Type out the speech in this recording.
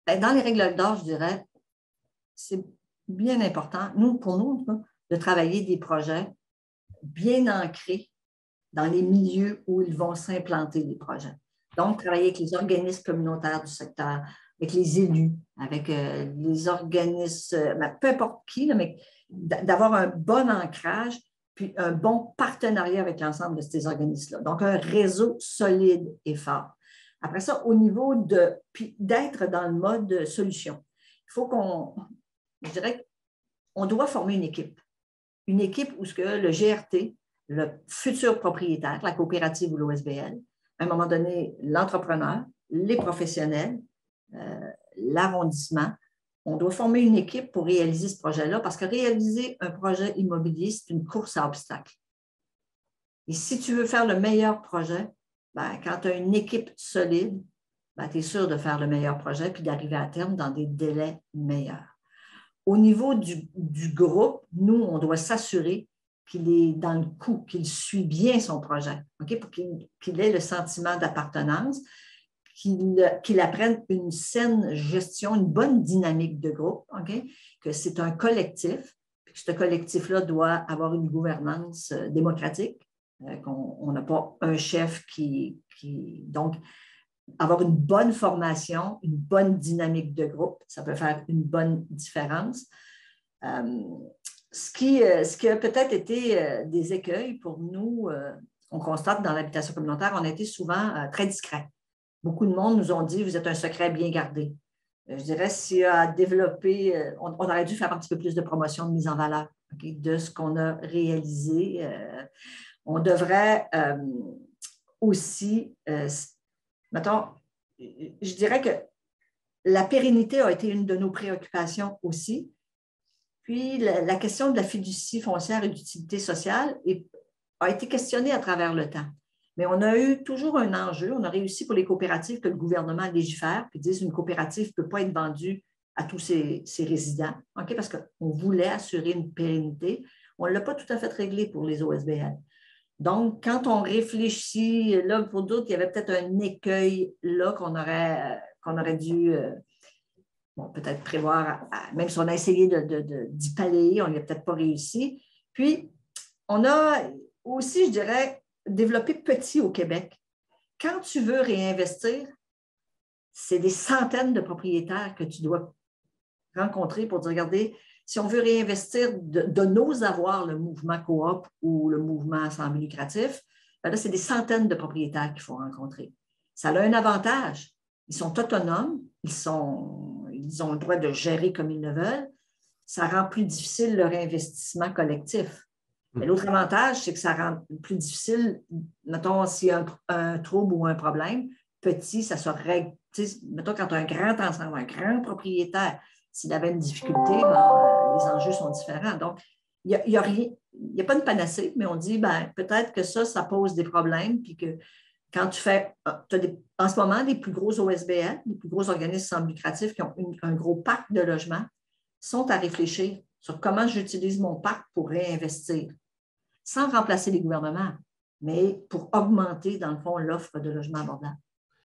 Dans les règles d'or, je dirais, c'est bien important, pour nous, de travailler des projets bien ancrés dans les milieux où ils vont s'implanter, les projets. Donc, travailler avec les organismes communautaires du secteur, avec les élus, avec les organismes, peu importe qui, là, mais d'avoir un bon ancrage, puis un bon partenariat avec l'ensemble de ces organismes-là. Donc, un réseau solide et fort. Après ça, au niveau puis d'être dans le mode solution, il faut je dirais qu'on doit former une équipe. Une équipe où le GRT, le futur propriétaire, la coopérative ou l'OSBL, à un moment donné, l'entrepreneur, les professionnels, l'arrondissement, on doit former une équipe pour réaliser ce projet-là parce que réaliser un projet immobilier, c'est une course à obstacles. Et si tu veux faire le meilleur projet, quand tu as une équipe solide, tu es sûr de faire le meilleur projet puis d'arriver à terme dans des délais meilleurs. Au niveau du groupe, nous, on doit s'assurer qu'il est dans le coup, qu'il suit bien son projet, okay? Pour qu'il ait le sentiment d'appartenance, qu'il apprenne une saine gestion, une bonne dynamique de groupe, okay? Que c'est un collectif, puis que ce collectif-là doit avoir une gouvernance démocratique, qu'on n'a pas un chef donc, avoir une bonne formation, une bonne dynamique de groupe, ça peut faire une bonne différence. Ce qui a peut-être été des écueils pour nous, on constate dans l'habitation communautaire, on a été souvent très discret. Beaucoup de monde nous ont dit « vous êtes un secret bien gardé ». Je dirais, s'il a développé, on aurait dû faire un petit peu plus de promotion, de mise en valeur okay, de ce qu'on a réalisé. On devrait aussi mettons, je dirais que la pérennité a été une de nos préoccupations aussi. Puis, la question de la fiducie foncière et d'utilité sociale a été questionnée à travers le temps. Mais on a eu toujours un enjeu. On a réussi pour les coopératives que le gouvernement légifère puis dise qu'une coopérative ne peut pas être vendue à tous ses résidents, okay, parce qu'on voulait assurer une pérennité. On ne l'a pas tout à fait réglé pour les OSBL. Donc, quand on réfléchit, là, pour d'autres, il y avait peut-être un écueil là qu'on aurait dû peut-être prévoir, même si on a essayé d'y palayer, on n'y a peut-être pas réussi. Puis, on a aussi, je dirais, développé petit au Québec. Quand tu veux réinvestir, c'est des centaines de propriétaires que tu dois rencontrer pour dire, regardez, si on veut réinvestir de nos avoirs, le mouvement coop ou le mouvement sans but lucratif, là, c'est des centaines de propriétaires qu'il faut rencontrer. Ça a un avantage. Ils sont autonomes, ils ont le droit de gérer comme ils le veulent. Ça rend plus difficile leur investissement collectif. Mais l'autre avantage, c'est que ça rend plus difficile, mettons, s'il y a un trouble ou un problème, petit, ça se règle. Mettons, quand tu as un grand ensemble, un grand propriétaire, s'il avait une difficulté, les enjeux sont différents. Donc, il n'y a pas de panacée, mais on dit, peut-être que ça pose des problèmes, puis que quand tu fais, en ce moment, les plus gros OSBL, les plus gros organismes sans but lucratif qui ont un gros parc de logements, sont à réfléchir sur comment j'utilise mon parc pour réinvestir, sans remplacer les gouvernements, mais pour augmenter, dans le fond, l'offre de logements abordables.